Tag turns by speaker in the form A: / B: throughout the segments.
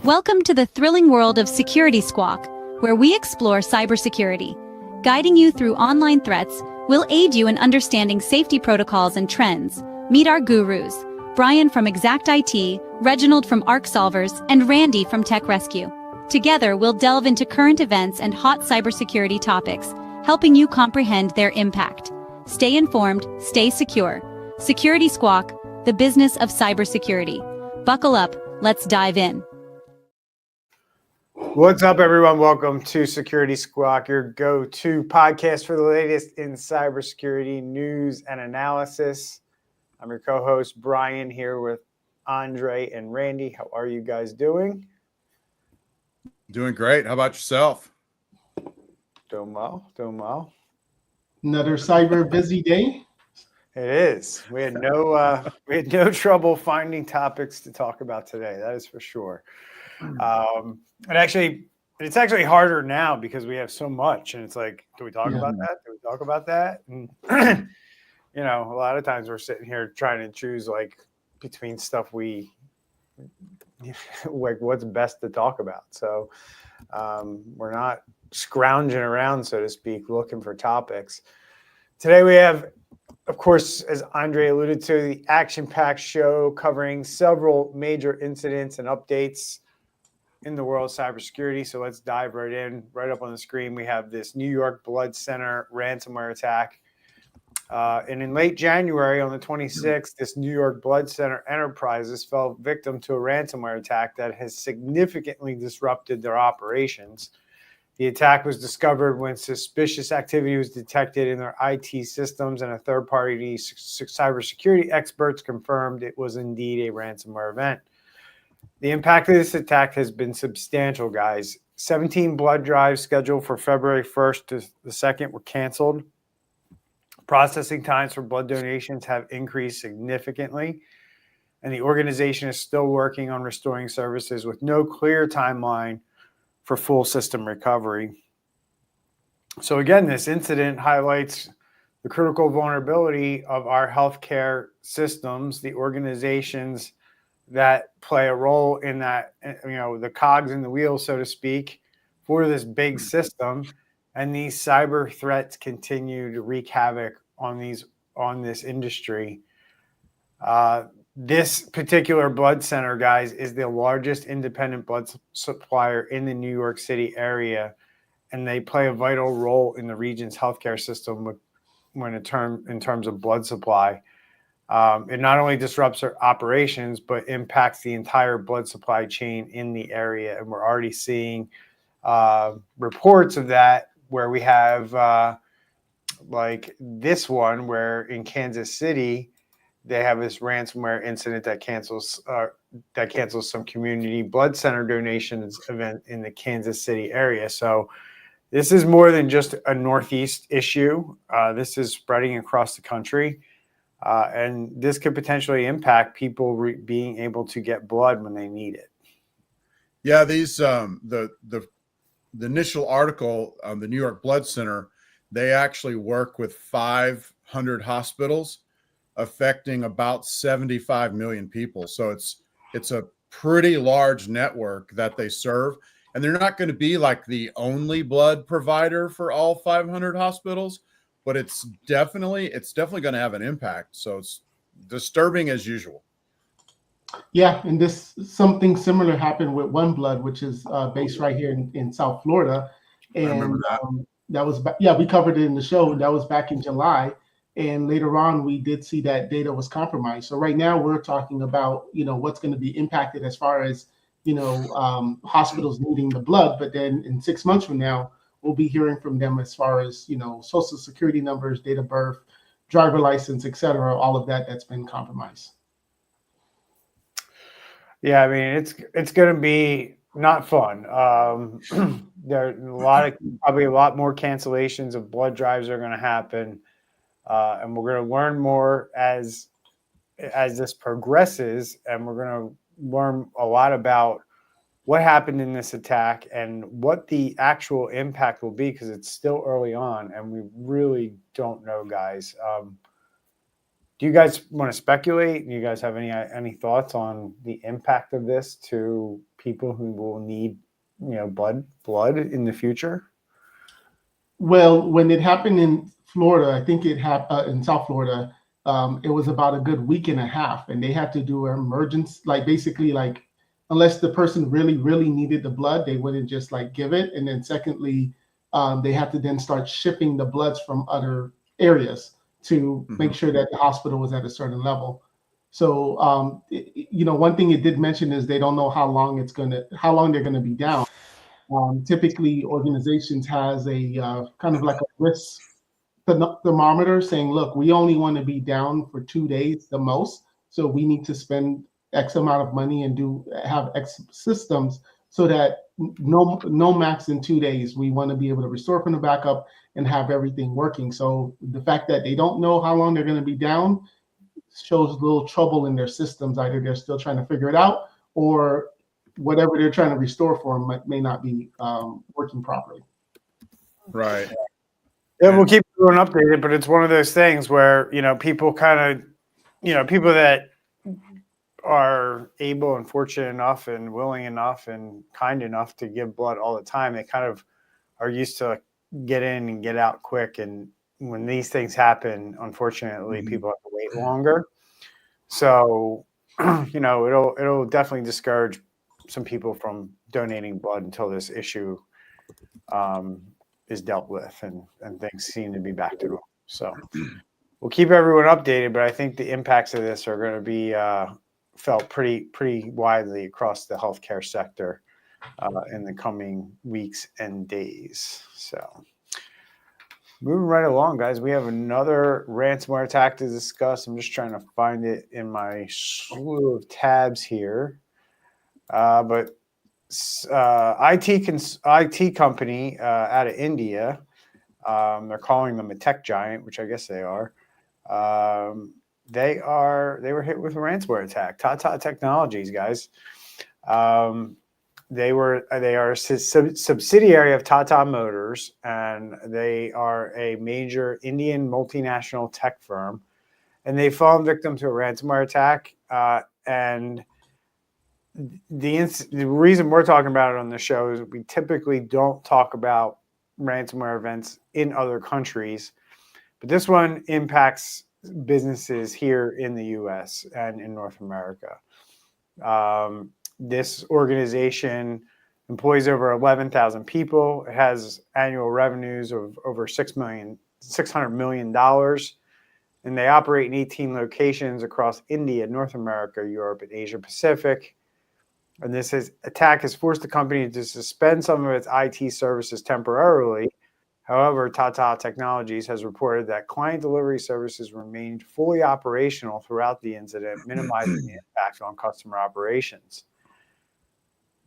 A: Welcome to the thrilling world of Security Squawk, where we explore cybersecurity. Guiding you through online threats, we'll aid you in understanding safety protocols and trends. Meet our gurus, Brian from Exact IT, Reginald from Arc Solvers, and Randy from Tech Rescue. Together, we'll delve into current events and hot cybersecurity topics, helping you comprehend their impact. Stay informed, stay secure. Security Squawk, the business of cybersecurity. Buckle up, let's dive in.
B: What's up, everyone? Welcome to Security Squawk, your go-to podcast for the latest in cybersecurity news and analysis. I'm your co-host, Brian, here with Andre and Randy. How are you guys doing?
C: Doing great. How about yourself?
B: Doing well.
D: Another cyber busy day.
B: It is. We had no trouble finding topics to talk about today. That is for sure. It's actually harder now because we have so much, and it's like, do we talk about that? Do we talk about that? And a lot of times we're sitting here trying to choose like between stuff we like what's best to talk about. So we're not scrounging around, so to speak, looking for topics. Today we have, of course, as Andre alluded to, the action-packed show covering several major incidents and updates in the world of cybersecurity. So let's dive right in. Right up on the screen, we have this New York Blood Center ransomware attack. And in late January, on the 26th, this New York Blood Center Enterprises fell victim to a ransomware attack that has significantly disrupted their operations. The attack was discovered when suspicious activity was detected in their IT systems, and a third-party cybersecurity experts confirmed it was indeed a ransomware event. The impact of this attack has been substantial, guys. 17 blood drives scheduled for February 1st to the 2nd were canceled. Processing times for blood donations have increased significantly, and the organization is still working on restoring services with no clear timeline for full system recovery. So again, this incident highlights the critical vulnerability of our healthcare systems, the organizations that play a role in that, the cogs in the wheel, so to speak, for this big system. And these cyber threats continue to wreak havoc on this industry. This particular blood center, guys, is the largest independent blood supplier in the New York City area, and they play a vital role in the region's healthcare system in terms of blood supply. It not only disrupts our operations, but impacts the entire blood supply chain in the area. And we're already seeing reports of that, where we have like this one, where in Kansas City, they have this ransomware incident that cancels some community blood center donations event in the Kansas City area. So this is more than just a Northeast issue. This is spreading across the country. And this could potentially impact people being able to get blood when they need it.
C: Yeah, these the initial article on the New York Blood Center, they actually work with 500 hospitals, affecting about 75 million people. So it's a pretty large network that they serve, and they're not going to be like the only blood provider for all 500 hospitals. But it's definitely going to have an impact. So it's disturbing as usual.
D: Yeah, and something similar happened with One Blood, which is based right here in South Florida. And
C: I remember that.
D: We covered it in the show, and that was back in July. And later on, we did see that data was compromised. So right now, we're talking about what's going to be impacted as far as hospitals needing the blood. But then in 6 months from now, we'll be hearing from them as far as, social security numbers, date of birth, driver license, et cetera, all of that's been compromised.
B: Yeah, I mean, it's going to be not fun. There are probably a lot more cancellations of blood drives are going to happen. And we're going to learn more as this progresses, and we're going to learn a lot about what happened in this attack and what the actual impact will be, because it's still early on and we really don't know, guys. Do you guys want to speculate? Do you guys have any thoughts on the impact of this to people who will need, blood in the future?
D: Well, when it happened in Florida, I think it happened in South Florida. It was about a good week and a half, and they had to do an emergency, like basically like unless the person really, really needed the blood, they wouldn't just like give it. And then secondly, they had to then start shipping the bloods from other areas to make sure that the hospital was at a certain level. So, one thing it did mention is they don't know how long they're gonna be down. Typically, organizations has a kind of like a risk thermometer saying, look, we only want to be down for 2 days the most. So we need to spend X amount of money and have X systems so that no max in 2 days. We want to be able to restore from the backup and have everything working. So the fact that they don't know how long they're going to be down shows a little trouble in their systems. Either they're still trying to figure it out, or whatever they're trying to restore for them may not be working properly.
C: Right.
B: Yeah, we'll keep everyone updated, but it's one of those things where, people kind of, people that are able and fortunate enough and willing enough and kind enough to give blood all the time, they kind of are used to get in and get out quick. And when these things happen, unfortunately, people have to wait longer. So, it'll definitely discourage some people from donating blood until this issue is dealt with and things seem to be back to normal. So we'll keep everyone updated, but I think the impacts of this are going to be felt pretty widely across the healthcare sector in the coming weeks and days. So moving right along, guys, we have another ransomware attack to discuss. I'm just trying to find it in my slew of tabs here. But IT company out of India, they're calling them a tech giant, which I guess they are. They were hit with a ransomware attack. Tata Technologies, guys. They are a subsidiary of Tata Motors, and they are a major Indian multinational tech firm. And they fallen victim to a ransomware attack. And the reason we're talking about it on the show is we typically don't talk about ransomware events in other countries, but this one impacts businesses here in the U.S. and in North America. This organization employs over 11,000 people. It has annual revenues of over $600 million, and they operate in 18 locations across India, North America, Europe, and Asia Pacific. And this attack has forced the company to suspend some of its IT services temporarily. However, Tata Technologies has reported that client delivery services remained fully operational throughout the incident, minimizing the impact on customer operations.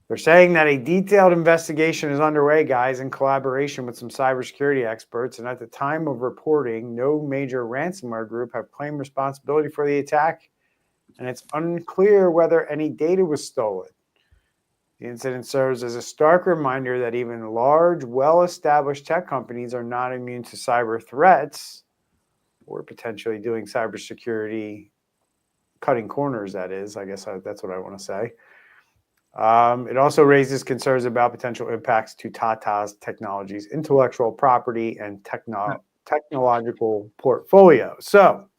B: They're saying that a detailed investigation is underway, guys, in collaboration with some cybersecurity experts. And at the time of reporting, no major ransomware group have claimed responsibility for the attack. And it's unclear whether any data was stolen. The incident serves as a stark reminder that even large, well-established tech companies are not immune to cyber threats or potentially doing cybersecurity, cutting corners, that is. I guess that's what I want to say. It also raises concerns about potential impacts to Tata's Technologies' intellectual property and technological portfolio. So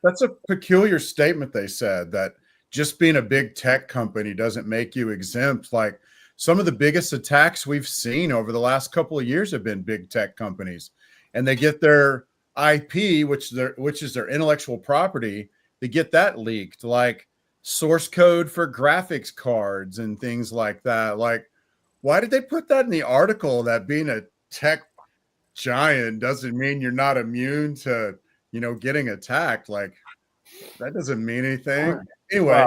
C: that's a peculiar statement. They said that just being a big tech company doesn't make you exempt. Like some of the biggest attacks we've seen over the last couple of years have been big tech companies, and they get their IP, which is their intellectual property, they get that leaked, like source code for graphics cards and things like that. Like, why did they put that in the article, that being a tech giant doesn't mean you're not immune to, getting attacked? Like, that doesn't mean anything. Anyway,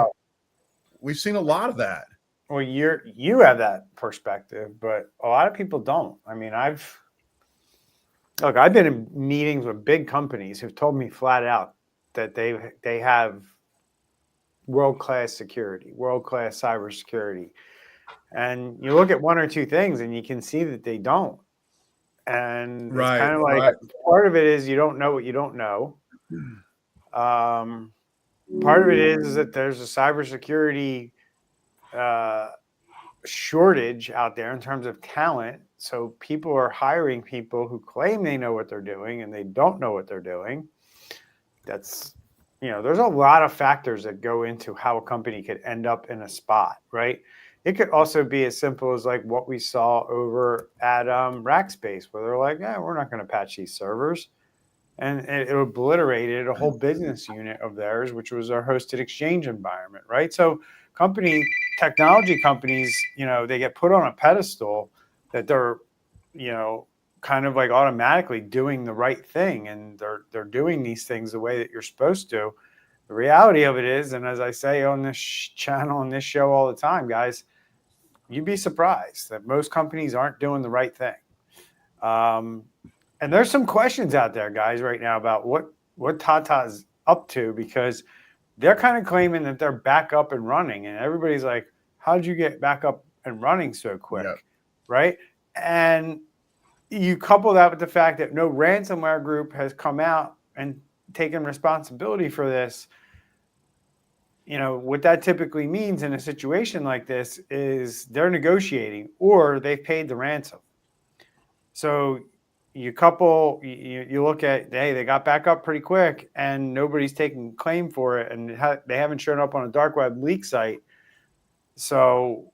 C: we've seen a lot of that.
B: Well, you have that perspective, but a lot of people don't. I mean, I've been in meetings with big companies who've told me flat out that they have world-class security, world-class cybersecurity. And you look at one or two things and you can see that they don't. And it's kind of like part of it is you don't know what you don't know. Part of it is that there's a cybersecurity shortage out there in terms of talent. So people are hiring people who claim they know what they're doing and they don't know what they're doing. That's, there's a lot of factors that go into how a company could end up in a spot, right? It could also be as simple as like what we saw over at Rackspace, where they're like, yeah, we're not going to patch these servers. And it obliterated a whole business unit of theirs, which was our hosted exchange environment, right? So technology companies, they get put on a pedestal that they're, kind of like automatically doing the right thing, and they're doing these things the way that you're supposed to. The reality of it is, and as I say on this channel and this show all the time, guys, you'd be surprised that most companies aren't doing the right thing. And there's some questions out there, guys, right now about what Tata's up to, because they're kind of claiming that they're back up and running, and everybody's like, how'd you get back up and running so quick?
C: Yep.
B: Right? And you couple that with the fact that no ransomware group has come out and taken responsibility for this. What that typically means in a situation like this is they're negotiating or they've paid the ransom. So you look at, hey, they got back up pretty quick and nobody's taking claim for it, and they haven't shown up on a dark web leak site. So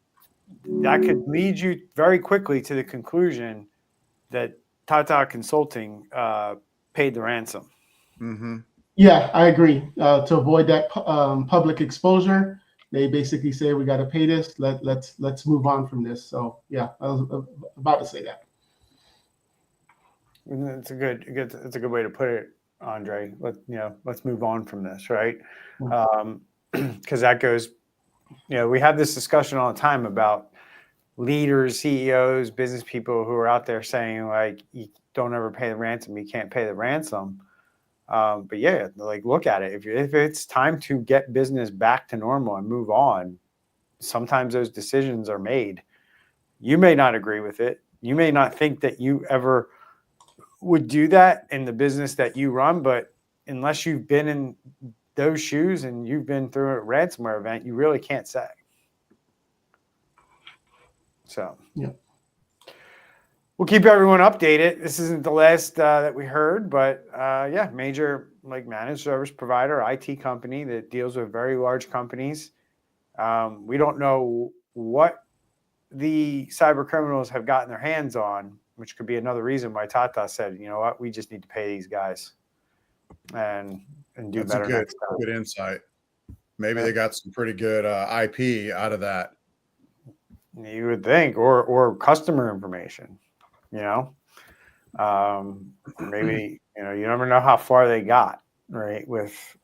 B: that could lead you very quickly to the conclusion that Tata Consulting paid the ransom.
C: Mm-hmm.
D: Yeah, I agree. To avoid that public exposure, they basically say we got to pay this. Let's move on from this. So yeah, I was about to say that.
B: It's a good way to put it, Andre. Let's move on from this, right? Because that goes. We have this discussion all the time about leaders, CEOs, business people who are out there saying like, you don't ever pay the ransom, you can't pay the ransom. But yeah, like look at it. If it's time to get business back to normal and move on, sometimes those decisions are made. You may not agree with it. You may not think that you ever would do that in the business that you run, but unless you've been in those shoes and you've been through a ransomware event, you really can't say. So
D: yeah,
B: we'll keep everyone updated. This isn't the last that we heard, but yeah, major like managed service provider, IT company that deals with very large companies. We don't know what the cyber criminals have gotten their hands on, which could be another reason why Tata said, you know what, we just need to pay these guys and do
C: That's
B: better
C: a
B: next time.
C: good insight. Maybe they got some pretty good IP out of that.
B: You would think, or customer information, maybe, you never know how far they got, right, with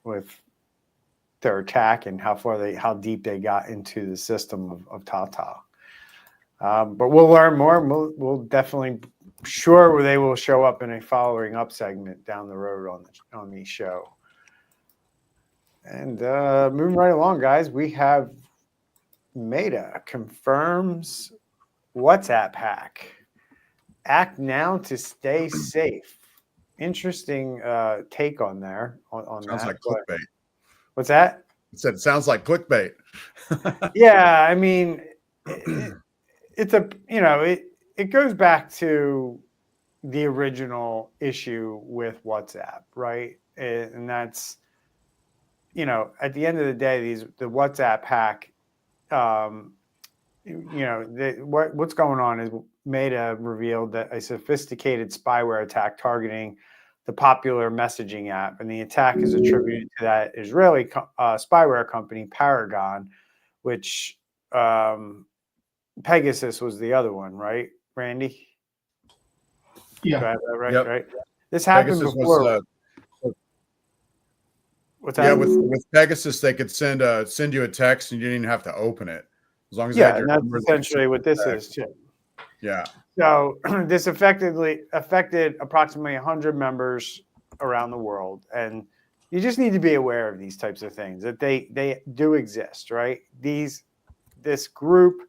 B: their attack and how deep they got into the system of Tata. But we'll learn more. We'll definitely, sure, they will show up in a following up segment down the road on the show. And moving right along, guys, we have Meta confirms WhatsApp hack. Act now to stay safe. Interesting take on there. On
C: Sounds
B: that.
C: like clickbait.
B: What's that?
C: It said it sounds like clickbait.
B: Yeah, I mean, it's a it goes back to the original issue with WhatsApp, right? And that's at the end of the day, the WhatsApp hack. What's going on is Meta revealed that a sophisticated spyware attack targeting the popular messaging app, and the attack is attributed to that Israeli spyware company Paragon, which Pegasus was the other one, right, Randy?
D: Yeah,
B: right,
C: Yep.
B: Right. This happened
C: Pegasus
B: before. What's that?
C: Yeah, with Pegasus, they could send you a text and you didn't even have to open it, as long as they had your
B: that's
C: number,
B: essentially what this is too.
C: Yeah.
B: So this affected approximately 100 members around the world, and you just need to be aware of these types of things, that they do exist, right? This group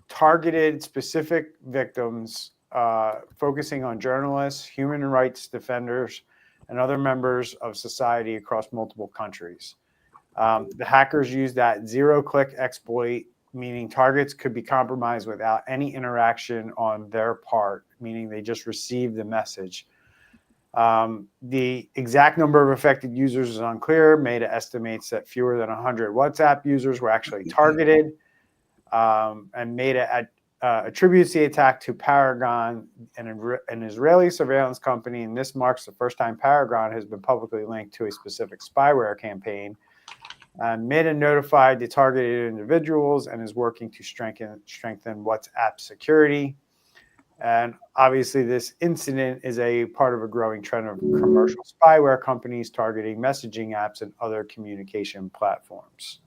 B: targeted specific victims, focusing on journalists, human rights defenders, and other members of society across multiple countries. The hackers used that zero-click exploit, meaning targets could be compromised without any interaction on their part, meaning they just received the message. The exact number of affected users is unclear. Meta estimates that fewer than 100 WhatsApp users were actually targeted. And Meta attributes the attack to Paragon, an Israeli surveillance company, and this marks the first time Paragon has been publicly linked to a specific spyware campaign. Meta notified the targeted individuals and is working to strengthen WhatsApp security. And obviously, this incident is a part of a growing trend of commercial spyware companies targeting messaging apps and other communication platforms.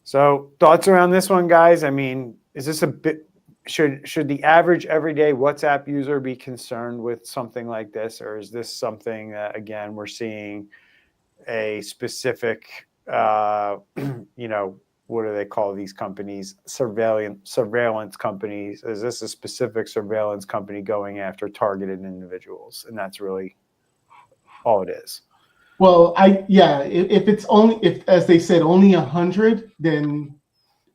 B: So, thoughts around this one, guys? I mean, is this a bit? Should the average everyday WhatsApp user be concerned with something like this, or is this something that, again, we're seeing a specific, what do they call these companies? Surveillance companies. Is this a specific surveillance company going after targeted individuals? And that's really all it is.
D: Well, if it's only, as they said, only 100, then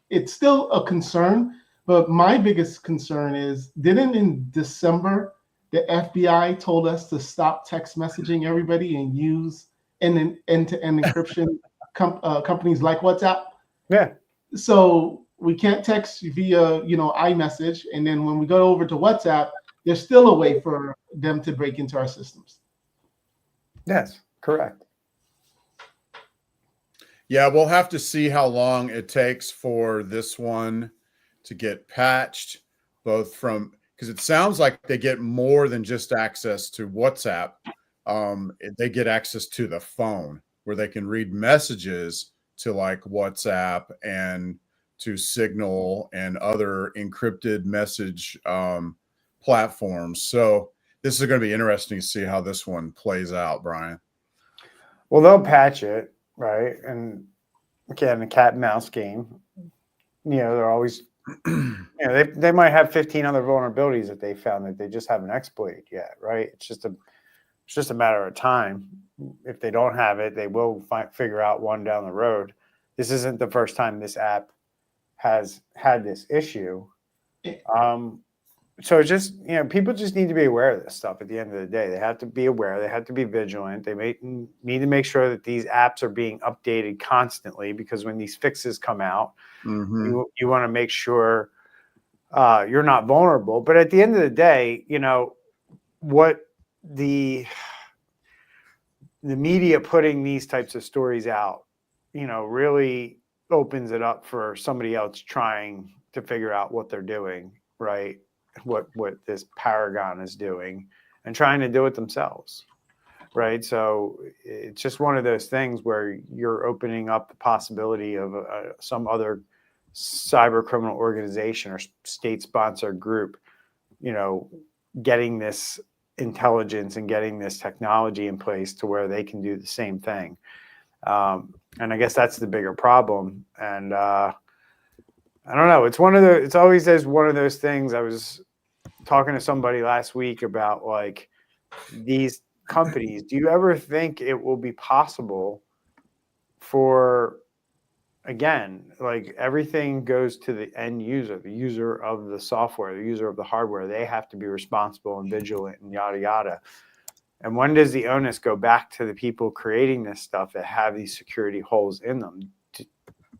D: it's still a concern. But my biggest concern is, didn't in December, the FBI told us to stop text messaging everybody and use end-to-end encryption companies like WhatsApp?
B: Yeah.
D: So we can't text via, iMessage. And then when we go over to WhatsApp, there's still a way for them to break into our systems.
B: Yes, correct.
C: Yeah, we'll have to see how long it takes for this one to get patched, because it sounds like they get more than just access to WhatsApp. They get access to the phone where they can read messages to like WhatsApp and to Signal and other encrypted message platforms. So this is going to be interesting to see how this one plays out, Brian.
B: Well, they'll patch it, right? And again, the cat and mouse game. They're always, they might have 15 other vulnerabilities that they found that they just haven't exploited yet, right? It's just a matter of time. If they don't have it, they will figure out one down the road. This isn't the first time this app has had this issue. So just, people just need to be aware of this stuff at the end of the day. They have to be aware. They have to be vigilant. They need to make sure that these apps are being updated constantly, because when these fixes come out, you want to make sure you're not vulnerable. But at the end of the day, what the media putting these types of stories out, really opens it up for somebody else trying to figure out what they're doing, right? What this Paragon is doing, and trying to do it themselves, right? So it's just one of those things where you're opening up the possibility of some other cyber criminal organization or state-sponsored group, getting this intelligence and getting this technology in place to where they can do the same thing. And I guess that's the bigger problem. And I don't know. It's always one of those things. I was talking to somebody last week about like these companies. Do you ever think it will be possible for, again, like everything goes to the end user, the user of the software, the user of the hardware? They have to be responsible and vigilant and yada, yada. And when does the onus go back to the people creating this stuff that have these security holes in them?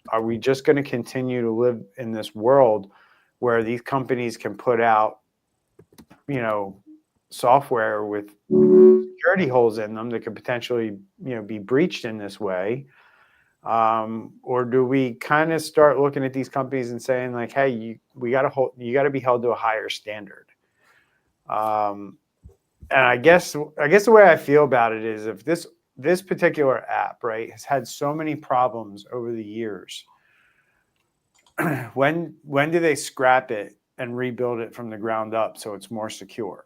B: Are we just going to continue to live in this world where these companies can put out, software with security holes in them that could potentially, be breached in this way? Or do we kind of start looking at these companies and saying like, hey, you got to be held to a higher standard? And I guess the way I feel about it is, if this particular app, right, has had so many problems over the years, when do they scrap it and rebuild it from the ground up so it's more secure?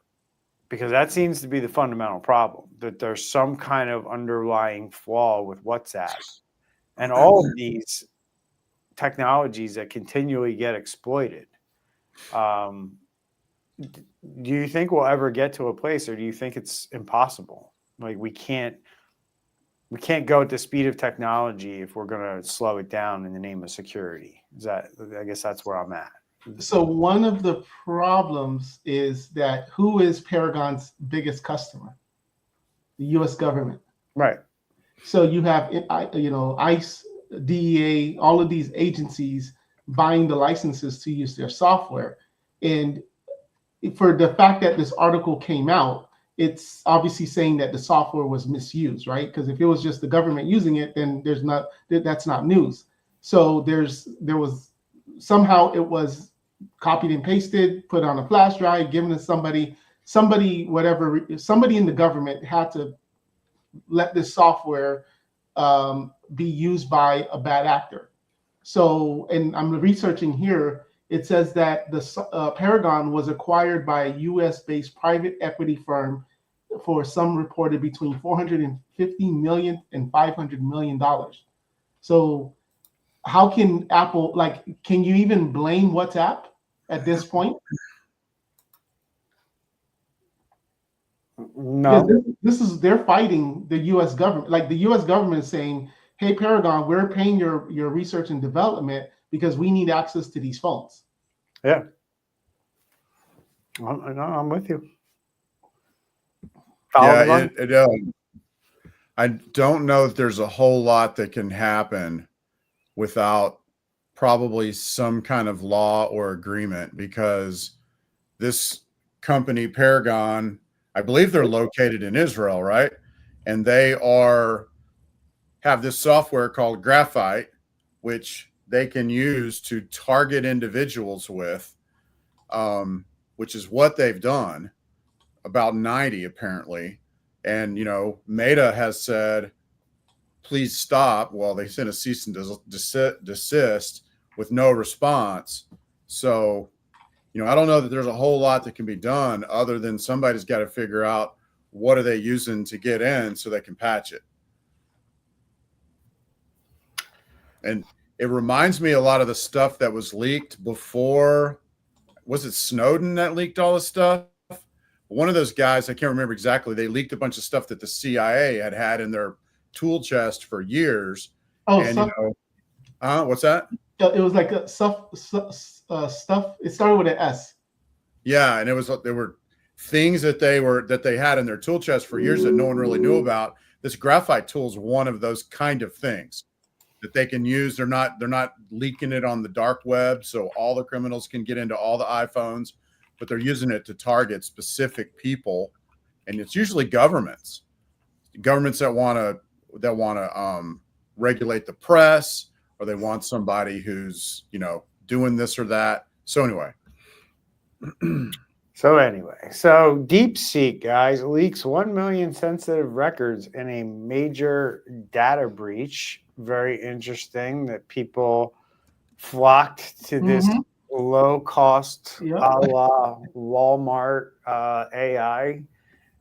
B: Because that seems to be the fundamental problem, that there's some kind of underlying flaw with WhatsApp and all of these technologies that continually get exploited. Do you think we'll ever get to a place, or do you think it's impossible? Like we can't go at the speed of technology if we're going to slow it down in the name of security. I guess that's where I'm at.
D: So one of the problems is that who is Paragon's biggest customer? The U.S. government.
B: Right.
D: So you have, ICE, DEA, all of these agencies buying the licenses to use their software. And for the fact that this article came out, it's obviously saying that the software was misused, right? Because if it was just the government using it, then that's not news. So there was somehow it was copied and pasted, put on a flash drive, given to somebody in the government had to let this software be used by a bad actor. So, and I'm researching here, it says that the Paragon was acquired by a US-based private equity firm for some reported between $450 million and $500 million. So how can Apple, can you even blame WhatsApp at this point?
B: No.
D: They're fighting the U.S. government. Like the U.S. government is saying, hey, Paragon, we're paying your research and development because we need access to these phones.
B: Yeah. I'm with you.
C: I don't know if there's a whole lot that can happen without probably some kind of law or agreement, because this company, Paragon, I believe they're located in Israel, right? And they have this software called Graphite, which they can use to target individuals with, which is what they've done, about 90 apparently. And, Meta has said, please stop. Well, they sent a cease and desist with no response. So, I don't know that there's a whole lot that can be done other than somebody's got to figure out what are they using to get in so they can patch it. And it reminds me a lot of the stuff that was leaked before. Was it Snowden that leaked all this stuff? One of those guys, I can't remember exactly, they leaked a bunch of stuff that the CIA had in their tool chest for years.
D: Oh,
C: and what's that?
D: It was like stuff. It started with an S.
C: Yeah, and there were things that they had in their tool chest for years that no one really knew about. This graphite tool is one of those kind of things that they can use. They're not leaking it on the dark web, so all the criminals can get into all the iPhones, but they're using it to target specific people, and it's usually governments that want to regulate the press, or they want somebody who's doing this or that. So anyway.
B: So DeepSeek, guys, leaks 1 million sensitive records in a major data breach. Very interesting that people flocked to this low cost, a la Walmart AI.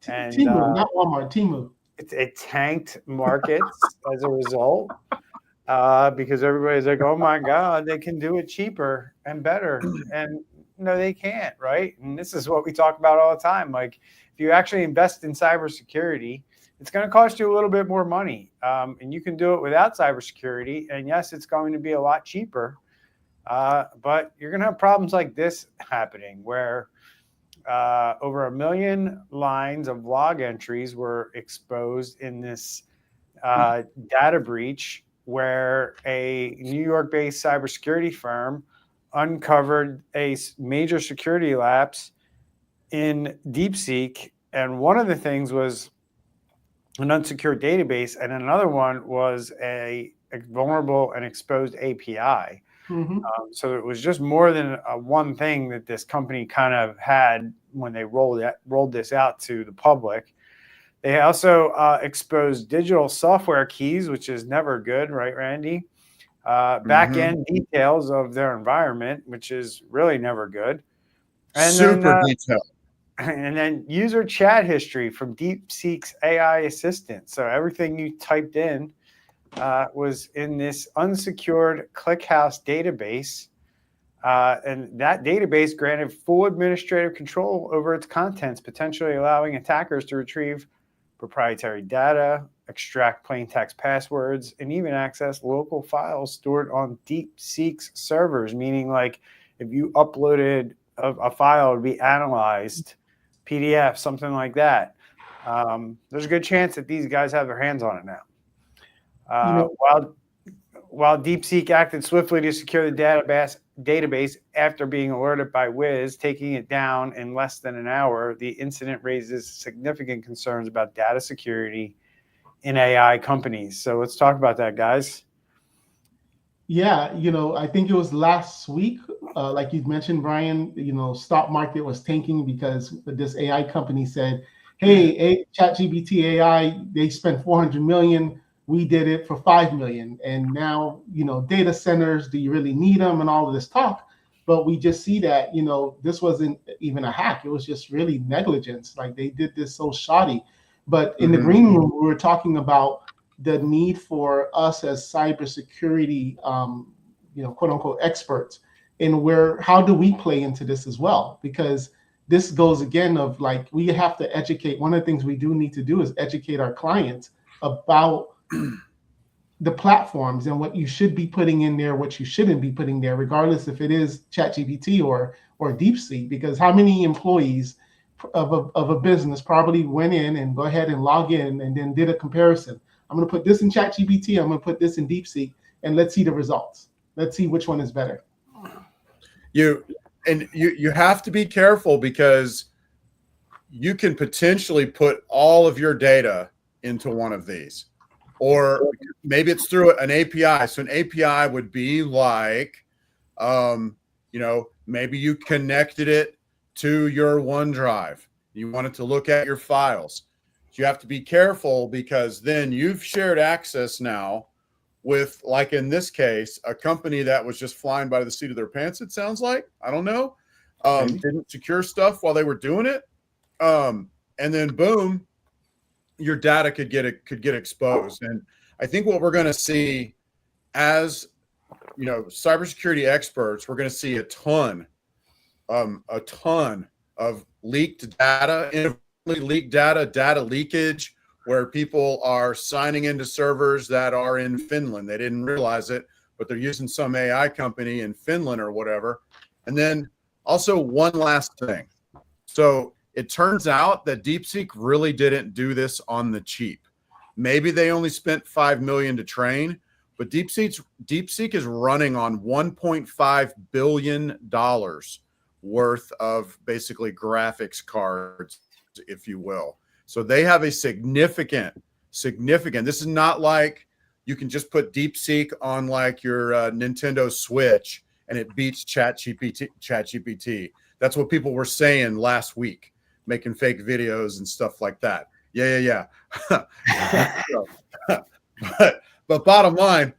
D: And Temu, not Walmart, Temu.
B: It tanked markets as a result. Because everybody's like, oh my God, they can do it cheaper and better. And no, they can't, right? And this is what we talk about all the time. Like, if you actually invest in cybersecurity, it's going to cost you a little bit more money. And you can do it without cybersecurity. And yes, it's going to be a lot cheaper. But you're going to have problems like this happening where over 1 million lines of log entries were exposed in this data breach, where a New York-based cybersecurity firm uncovered a major security lapse in DeepSeek. And one of the things was an unsecured database, and another one was a vulnerable and exposed API. So it was just more than one thing that this company kind of had when they rolled this out to the public. They also exposed digital software keys, which is never good, right, Randy? Back-end details of their environment, which is really never good. And
C: super detailed.
B: And then user chat history from DeepSeek's AI assistant. So everything you typed in was in this unsecured ClickHouse database. And that database granted full administrative control over its contents, potentially allowing attackers to retrieve proprietary data, extract plain text passwords, and even access local files stored on DeepSeek's servers, meaning like if you uploaded a file, it would be analyzed, PDF, something like that. There's a good chance that these guys have their hands on it now. While DeepSeek acted swiftly to secure the database after being alerted by Wiz, taking it down in less than an hour, the incident raises significant concerns about data security in AI companies. So let's talk about that, guys.
D: Yeah, I think it was last week, like you mentioned, Brian, stock market was tanking because this AI company said, hey, ChatGPT AI, they spent 400 million. We did it for 5 million. And now, data centers, do you really need them and all of this talk? But we just see that, this wasn't even a hack. It was just really negligence. Like they did this so shoddy. But in the green room, we were talking about the need for us as cybersecurity, quote unquote experts, and how do we play into this as well? Because this goes again of like, we have to educate. One of the things we do need to do is educate our clients about the platforms and what you should be putting in there, what you shouldn't be putting there, regardless if it is ChatGPT or DeepSeek. Because how many employees of a business probably went in and go ahead and log in and then did a comparison? I'm going to put this in ChatGPT. I'm going to put this in DeepSeek, and let's see the results. Let's see which one is better.
C: You have to be careful because you can potentially put all of your data into one of these, or maybe it's through an API. So an API would be like, maybe you connected it to your OneDrive. You wanted to look at your files. So you have to be careful because then you've shared access now with, like in this case, a company that was just flying by the seat of their pants, it sounds like. I don't know. Didn't secure stuff while they were doing it. And then boom, your data could get exposed. And I think what we're going to see as, cybersecurity experts, we're going to see a ton of leaked data, leaked data leakage, where people are signing into servers that are in Finland. They didn't realize it, but they're using some AI company in Finland or whatever. And then also one last thing. So it turns out that DeepSeek really didn't do this on the cheap. Maybe they only spent 5 million to train, but DeepSeek is running on $1.5 billion worth of basically graphics cards, if you will. So they have a significant, this is not like you can just put DeepSeek on like your Nintendo Switch and it beats ChatGPT. That's what people were saying last week, making fake videos and stuff like that. Yeah. but bottom line,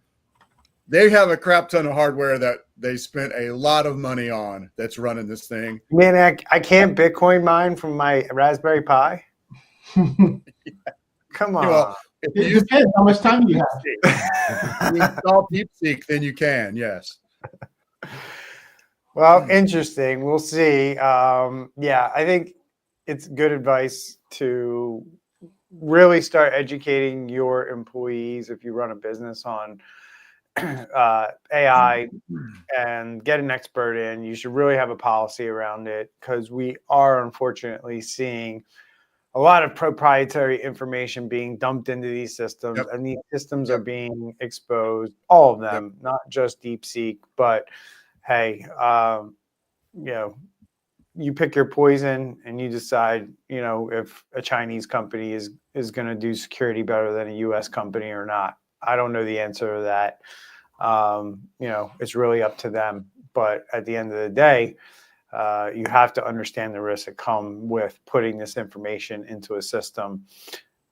C: they have a crap ton of hardware that they spent a lot of money on that's running this thing.
B: Man, I can't Bitcoin mine from my Raspberry Pi. Come on.
C: Well,
D: it depends how much time you have.
C: If you install DeepSeek, then you can, yes.
B: Well, interesting. We'll see. I think it's good advice to really start educating your employees if you run a business on AI and get an expert in. You should really have a policy around it because we are unfortunately seeing a lot of proprietary information being dumped into these systems, and these systems are being exposed, all of them, not just DeepSeek, but hey, you pick your poison and you decide, if a Chinese company is going to do security better than a US company or not. I don't know the answer to that. It's really up to them. But at the end of the day, you have to understand the risks that come with putting this information into a system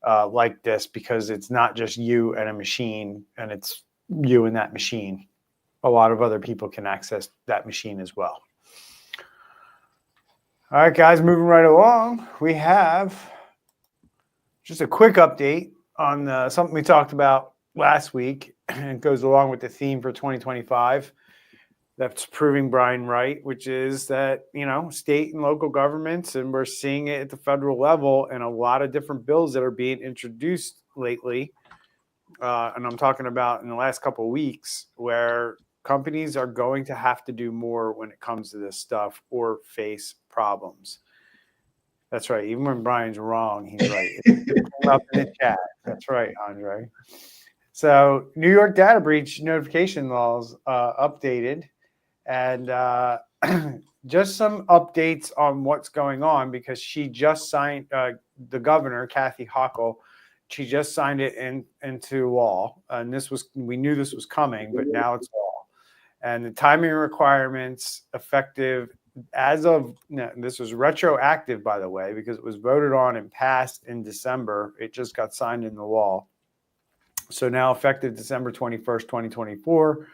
B: like this, because it's not just you and a machine, and it's you and that machine. A lot of other people can access that machine as well. All right, guys, moving right along, we have just a quick update on something we talked about last week, and it goes along with the theme for 2025. that's proving Brian right, which is that, state and local governments, and we're seeing it at the federal level and a lot of different bills that are being introduced lately. And I'm talking about in the last couple of weeks, where companies are going to have to do more when it comes to this stuff or face problems. That's right. Even when Brian's wrong, he's right. It came up in the chat. That's right, Andre. So New York data breach notification laws updated, and just some updates on what's going on, because she just signed, the governor, Kathy Hochul, she just signed it into law. And we knew this was coming, but now it's law. And the timing requirements effective as of, this was retroactive, by the way, because it was voted on and passed in December. It just got signed into law. So now effective December 21st, 2024,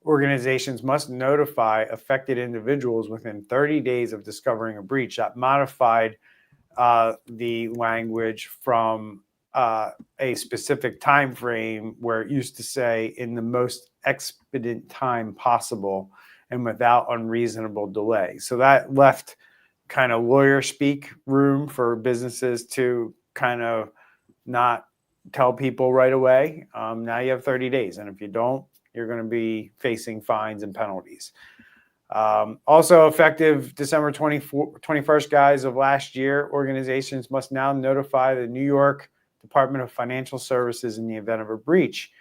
B: organizations must notify affected individuals within 30 days of discovering a breach. That modified the language from a specific time frame, where it used to say in the most expedient time possible and without unreasonable delay. So that left kind of lawyer speak room for businesses to kind of not tell people right away. Now you have 30 days. And if you don't, you're going to be facing fines and penalties. Also effective December 21st, guys, of last year, organizations must now notify the New York Department of Financial Services in the event of a breach.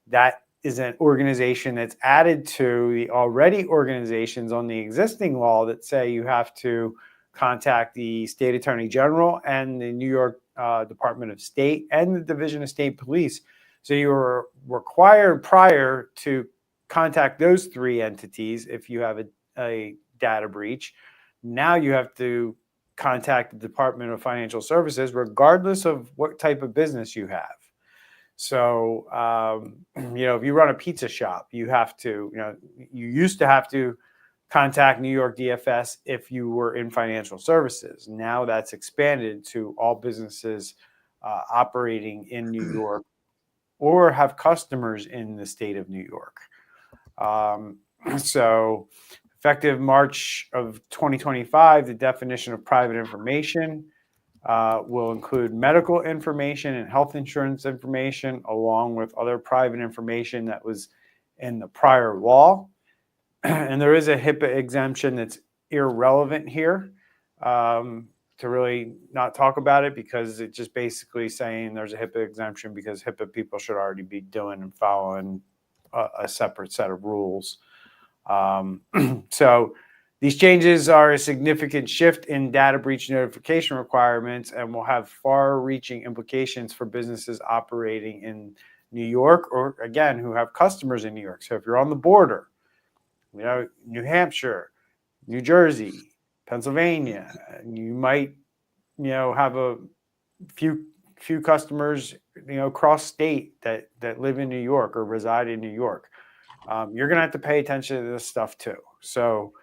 B: That is an organization that's added to the already organizations on the existing law that say you have to contact the state attorney general and the New York Department of State and the Division of State Police. So you were required prior to contact those three entities if you have a data breach. Now you have to contact the Department of Financial Services, regardless of what type of business you have. So, if you run a pizza shop, you have to, you used to have to contact New York DFS if you were in financial services. Now that's expanded to all businesses operating in New York or have customers in the state of New York. So effective March of 2025, the definition of private information will include medical information and health insurance information, along with other private information that was in the prior law. And there is a HIPAA exemption that's irrelevant here, to really not talk about it, because it's just basically saying there's a HIPAA exemption because HIPAA people should already be doing and following a separate set of rules. So these changes are a significant shift in data breach notification requirements and will have far-reaching implications for businesses operating in New York, or again, who have customers in New York. So if you're on the border, New Hampshire, New Jersey, Pennsylvania, you might, have a few customers, cross state that live in New York or reside in New York. You're going to have to pay attention to this stuff too. So,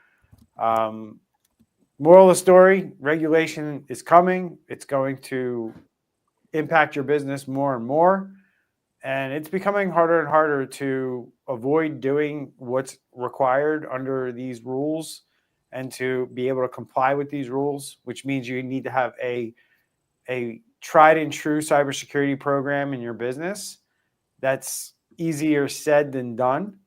B: moral of the story, regulation is coming. It's going to impact your business more and more. And it's becoming harder and harder to avoid doing what's required under these rules and to be able to comply with these rules, which means you need to have a tried and true cybersecurity program in your business. That's easier said than done.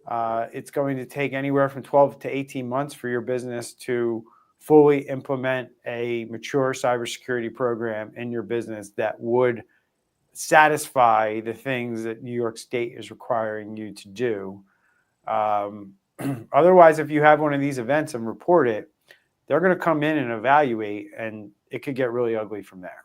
B: It's going to take anywhere from 12 to 18 months for your business to fully implement a mature cybersecurity program in your business that would satisfy the things that New York State is requiring you to do. Otherwise, if you have one of these events and report it, they're going to come in and evaluate, and it could get really ugly from there.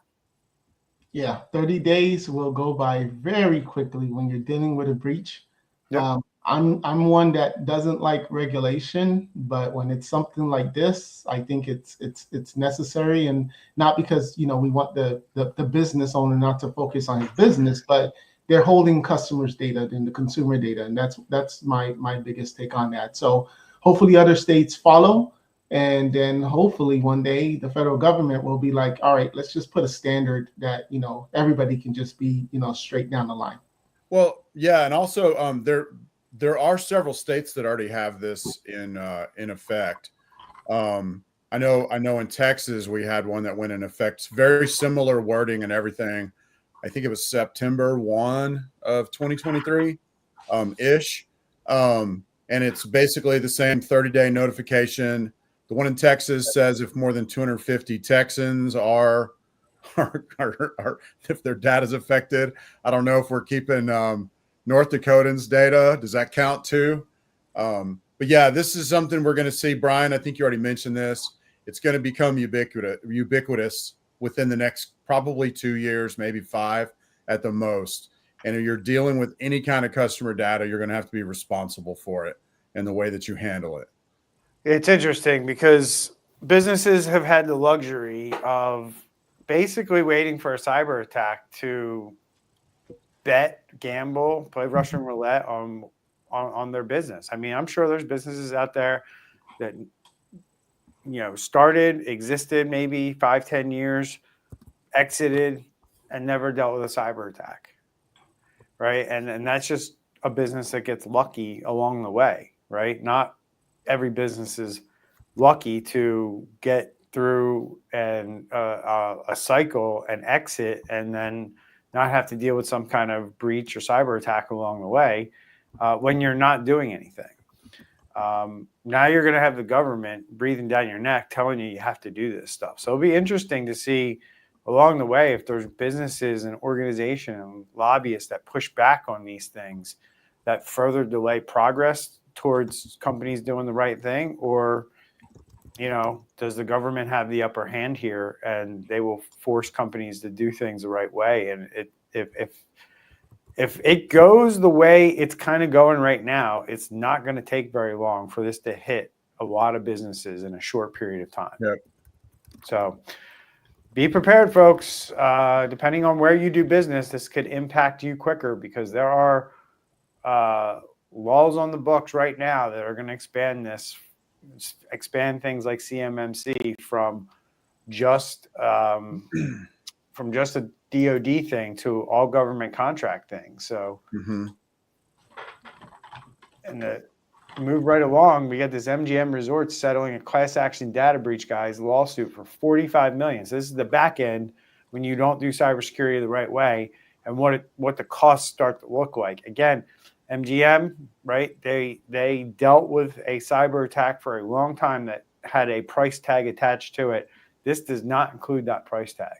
D: Yeah, 30 days will go by very quickly when you're dealing with a breach. Yep. I'm one that doesn't like regulation, but when it's something like this, I think it's necessary, and not because we want the business owner not to focus on his business, but they're holding customers' data and the consumer data, and that's my biggest take on that. So hopefully other states follow, and then hopefully one day the federal government will be like, all right, let's just put a standard that everybody can just be straight down the line.
C: Well, yeah, and also there are several states that already have this in effect. I know in Texas we had one that went in effect. It's very similar wording and everything. I think it was September 1 of 2023 ish. And it's basically the same 30-day notification. The one in Texas says if more than 250 Texans are if their data is affected. I don't know if we're keeping North Dakotans data. Does that count too? But yeah, this is something we're going to see. Brian, I think you already mentioned this. It's going to become ubiquitous within the next probably 2 years, maybe 5 at the most. And if you're dealing with any kind of customer data, you're going to have to be responsible for it and the way that you handle it.
B: It's interesting because businesses have had the luxury of basically waiting for a cyber attack to bet, gamble, play Russian roulette on their business. I mean, I'm sure there's businesses out there that started, existed maybe 5-10 years, exited, and never dealt with a cyber attack. Right. And that's just a business that gets lucky along the way. Right. Not every business is lucky to get through a cycle and exit and then not have to deal with some kind of breach or cyber attack along the way when you're not doing anything. Now you're going to have the government breathing down your neck telling you have to do this stuff. So it'll be interesting to see along the way if there's businesses and organizations and lobbyists that push back on these things that further delay progress towards companies doing the right thing, or does the government have the upper hand here and they will force companies to do things the right way? And if it goes the way it's kind of going right now, it's not going to take very long for this to hit a lot of businesses in a short period of time.
C: Yep.
B: So be prepared, folks. Depending on where you do business, this could impact you quicker because there are laws on the books right now that are going to expand things like CMMC from just a DoD thing to all government contract things. So, and move right along. We got this MGM Resorts settling a class action data breach guy's lawsuit for $45 million. So this is the back end when you don't do cybersecurity the right way, and what the costs start to look like. Again, MGM, right? They dealt with a cyber attack for a long time that had a price tag attached to it. This does not include that price tag,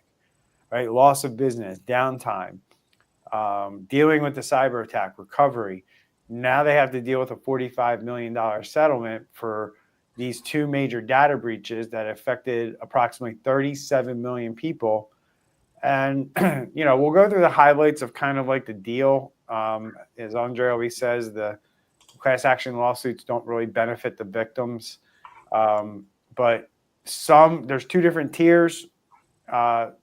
B: right? Loss of business, downtime, dealing with the cyber attack, recovery. Now they have to deal with a $45 million settlement for these 2 major data breaches that affected approximately 37 million people. And, we'll go through the highlights of kind of like the deal. As Andre always says, the class action lawsuits don't really benefit the victims. But there's 2 different tiers.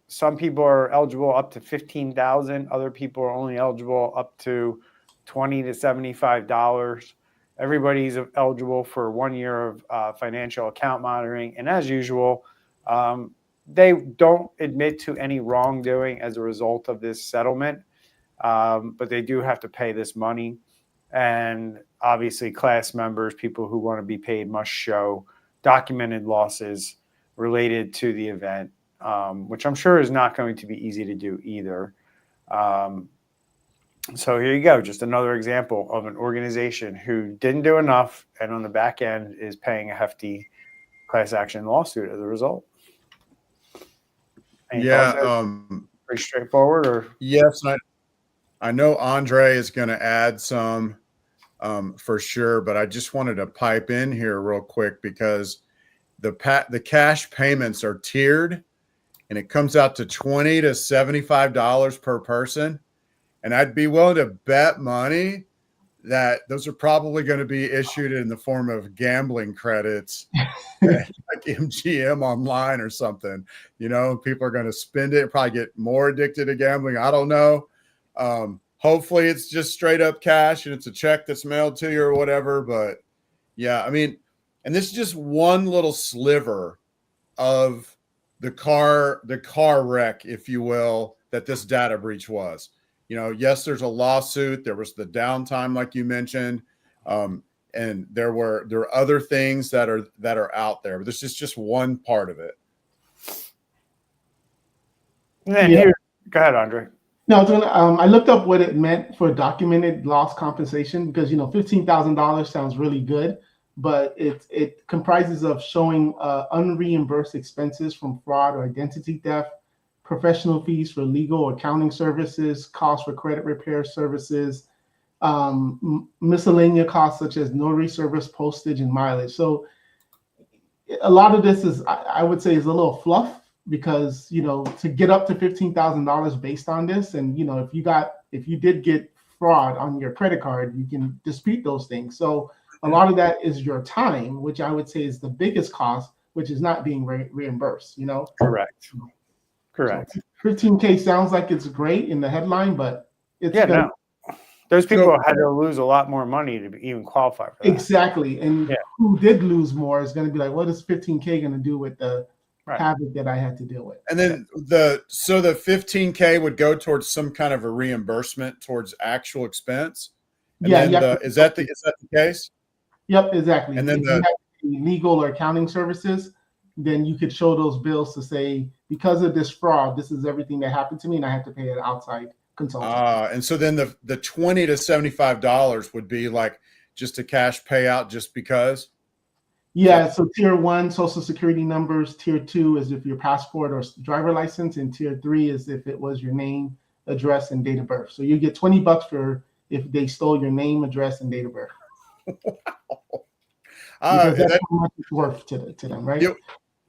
B: Some people are eligible up to $15,000. Other people are only eligible up to $20 to $75. Everybody's eligible for 1 year of financial account monitoring. And as usual, they don't admit to any wrongdoing as a result of this settlement, but they do have to pay this money. And obviously, class members, people who want to be paid, must show documented losses related to the event, which I'm sure is not going to be easy to do either. So here you go, just another example of an organization who didn't do enough and on the back end is paying a hefty class action lawsuit as a result. Any pretty straightforward, or
C: yes, I know Andre is going to add some for sure, but I just wanted to pipe in here real quick because the cash payments are tiered, and it comes out to $20 to $75 per person. And I'd be willing to bet money that those are probably going to be issued in the form of gambling credits, like MGM Online or something. People are going to spend it, probably get more addicted to gambling. I don't know. Hopefully it's just straight up cash and it's a check that's mailed to you or whatever. But yeah, I mean, and this is just one little sliver of the car wreck, if you will, that this data breach was. Yes, there's a lawsuit. There was the downtime, like you mentioned. And there are other things that are out there, but this is just one part of it.
B: And then here, go ahead, Andre.
D: No, I was gonna, I looked up what it meant for documented loss compensation because $15,000 sounds really good, but it comprises of showing unreimbursed expenses from fraud or identity theft, professional fees for legal or accounting services, costs for credit repair services, miscellaneous costs such as notary service, postage, and mileage. So a lot of this is, I would say, is a little fluff because to get up to $15,000 based on this, and if you did get fraud on your credit card, you can dispute those things. So a lot of that is your time, which I would say is the biggest cost, which is not being reimbursed.
B: Correct.
D: So 15K sounds like it's great in the headline, but it's
B: those people had to lose a lot more money to even qualify for that.
D: Exactly. And who did lose more is going to be like, what is 15K going to do with the havoc that I had to deal with?
C: And then the 15K would go towards some kind of a reimbursement towards actual expense. And is that the case?
D: Yep, exactly.
C: And then
D: if you have legal or accounting services, then you could show those bills to say, because of this fraud, this is everything that happened to me, and I have to pay an outside consultant.
C: And so then the $20 to $75 would be like just a cash payout just because?
D: Yeah, so tier 1, social security numbers. Tier 2 is if your passport or driver license, and tier 3 is if it was your name, address, and date of birth. So you get $20 for if they stole your name, address, and date of birth. Because that's how much it's worth to them, right?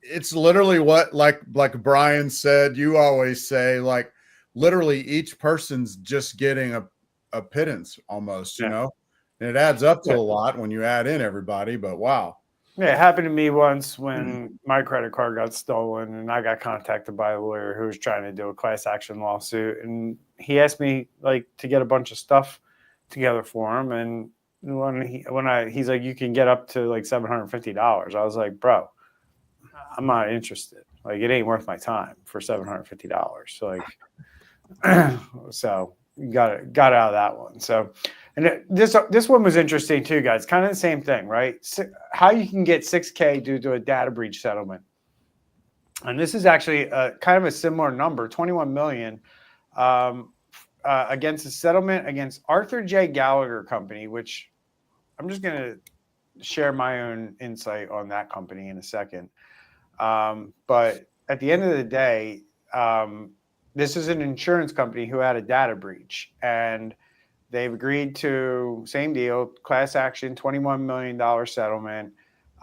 C: It's literally what, like Brian said, you always say, like, literally each person's just getting a pittance almost, and it adds up to a lot when you add in everybody, but wow.
B: Yeah, it happened to me once when my credit card got stolen and I got contacted by a lawyer who was trying to do a class action lawsuit. And he asked me to get a bunch of stuff together for him. And he's like, you can get up to $750. I was like, bro, I'm not interested. It ain't worth my time for $750. So got out of that one. So, and this one was interesting too, guys. Kind of the same thing, right? How you can get 6K due to a data breach settlement, and this is actually kind of a similar number, 21 million, against a settlement against Arthur J. Gallagher Company, which I'm just going to share my own insight on that company in a second. But at the end of the day, this is an insurance company who had a data breach, and they've agreed to same deal, class action, $21 million settlement,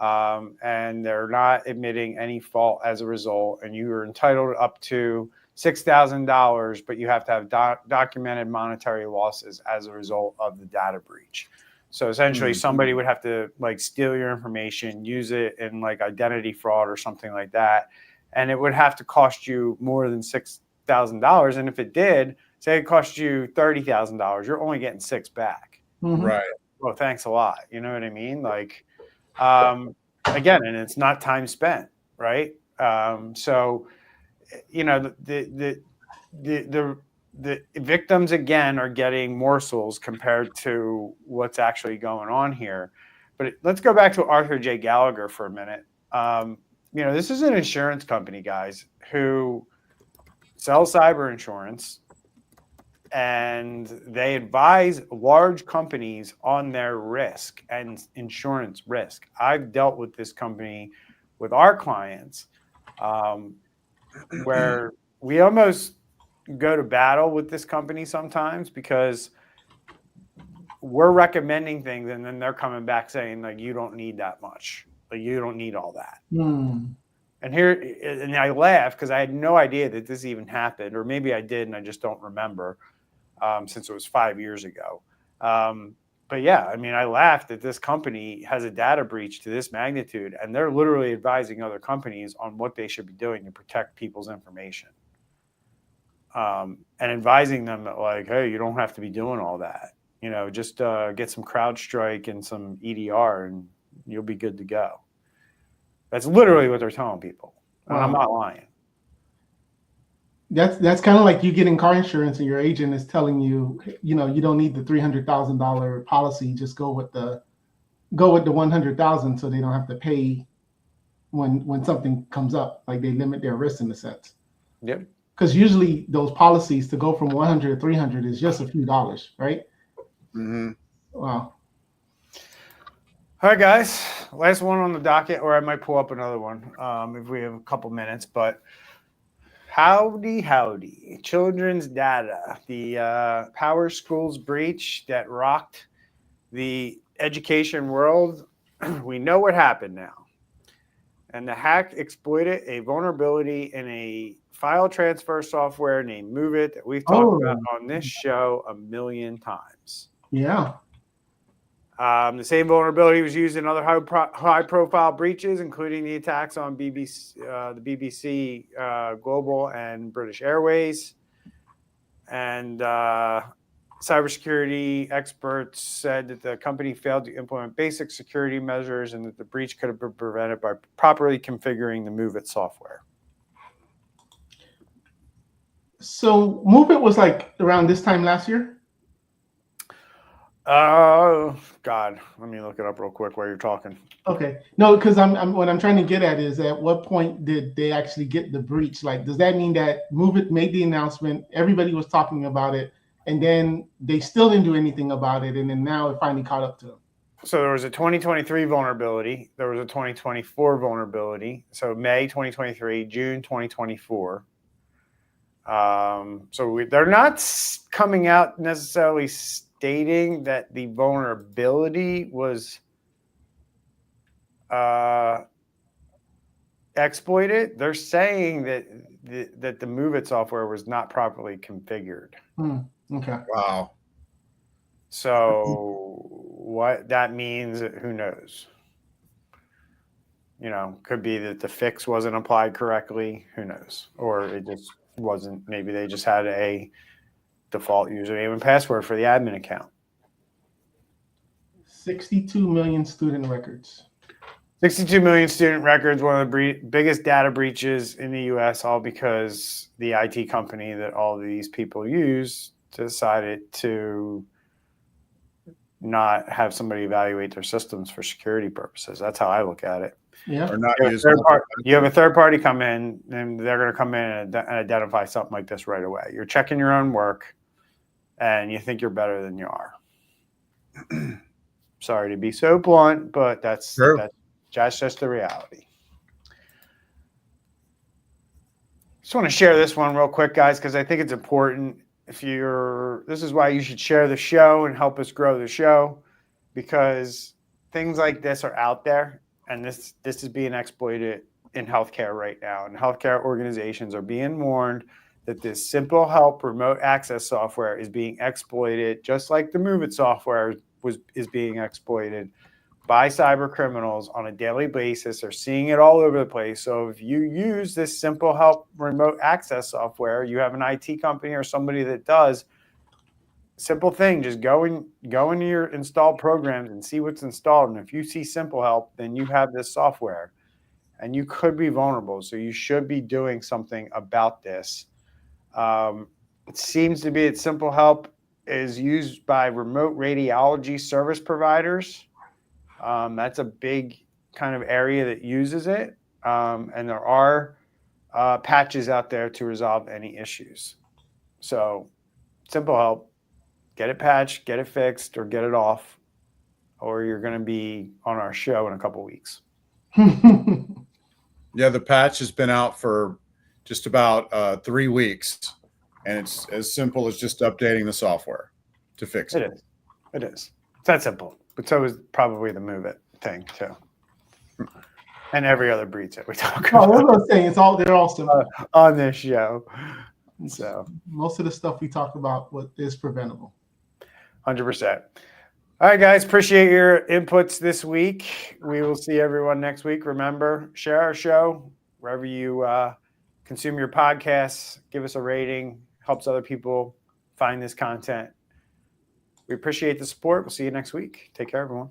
B: and they're not admitting any fault as a result. And you are entitled up to $6,000, but you have to have documented monetary losses as a result of the data breach. So essentially, somebody would have to steal your information, use it in identity fraud or something like that, and it would have to cost you more than $6,000. And if it did, say it cost you $30,000, you're only getting $6,000 back.
D: Mm-hmm.
C: Right.
B: Well, thanks a lot. You know what I mean? Again, and it's not time spent, right? So, the victims again are getting morsels compared to what's actually going on here. But let's go back to Arthur J. Gallagher for a minute. This is an insurance company, guys, who sells cyber insurance, and they advise large companies on their risk and insurance risk. I've dealt with this company with our clients, where we almost go to battle with this company sometimes because we're recommending things and then they're coming back saying you don't need that much. You don't need all that. And I laugh because I had no idea that this even happened, or maybe I did and I just don't remember, since it was 5 years ago. But yeah, I laughed that this company has a data breach to this magnitude, and they're literally advising other companies on what they should be doing to protect people's information. And advising them that hey, you don't have to be doing all that. Just get some CrowdStrike and some EDR and you'll be good to go. That's literally what they're telling people. And I'm not lying.
D: That's kind of like you getting car insurance and your agent is telling you, you know, you don't need the $300,000 policy. Just go with the 100,000, so they don't have to pay when something comes up. Like they limit their risk in a sense.
B: Yep.
D: Because usually those policies to go from 100 to 300 is just a few dollars, right?
C: Mm-hmm.
D: Wow.
B: All right, guys. Last one on the docket, or I might pull up another one if we have a couple minutes. But howdy. Children's data. The Power Schools breach that rocked the education world. We know what happened now. And the hack exploited a vulnerability in a file transfer software named MoveIt that we've talked about on this show a million times.
D: Yeah.
B: The same vulnerability was used in other high-profile breaches, including the attacks on the BBC Global and British Airways. And cybersecurity experts said that the company failed to implement basic security measures and that the breach could have been prevented by properly configuring the MoveIt software.
D: So MoveIt was like around this time last year?
B: Oh, God. Let me look it up real quick while you're talking.
D: Okay. No, because I'm what I'm trying to get at is at what point did they actually get the breach? Like, does that mean that MoveIt made the announcement, everybody was talking about it, and then they still didn't do anything about it, and then now it finally caught up to them? So
B: there was a 2023 vulnerability. There was a 2024 vulnerability. So May 2023, June 2024. They're not coming out necessarily stating that the vulnerability was exploited. They're saying that the MoveIt software was not properly configured.
D: Okay.
C: Wow.
B: So what that means, who knows? You know, could be that the fix wasn't applied correctly. Who knows? Or it just wasn't. Maybe they just had a default username and password for the admin account.
D: 62 million student records.
B: 62 million student records, one of the biggest data breaches in the U.S., all because the IT company that all of these people use decided to not have somebody evaluate their systems for security purposes. That's how I look at it.
D: Yeah.
C: Or not
B: You have a third party come in, and they're going to come in and identify something like this right away. You're checking your own work, and you think you're better than you are. Sorry to be so blunt, but that's just the reality. Just want to share this one real quick, guys, because I think it's important. This is why you should share the show and help us grow the show, because things like this are out there, and this is being exploited in healthcare right now. And healthcare organizations are being warned that this simple help remote access software is being exploited, just like the MoveIt software is being exploited by cyber criminals on a daily basis. They're seeing it all over the place. So if you use this simple help remote access software, you have an IT company or somebody that does, simple thing, just go into your installed programs and see what's installed. And if you see simple help, then you have this software and you could be vulnerable. So you should be doing something about this. It seems to be that simple help is used by remote radiology service providers. That's a big kind of area that uses it. And there are patches out there to resolve any issues. So simple help, get it patched, get it fixed, or get it off, or you're going to be on our show in a couple weeks.
C: Yeah, the patch has been out for just about 3 weeks, and it's as simple as just updating the software to fix it.
B: It is. It's that simple. But so is probably the MoveIt thing too, and every other breach that we talk about.
D: That's what I'm saying. They're all simple
B: on this show. So
D: most of the stuff we talk about is preventable.
B: 100%. All right, guys. Appreciate your inputs this week. We will see everyone next week. Remember, share our show wherever you consume your podcasts. Give us a rating. Helps other people find this content. We appreciate the support. We'll see you next week. Take care, everyone.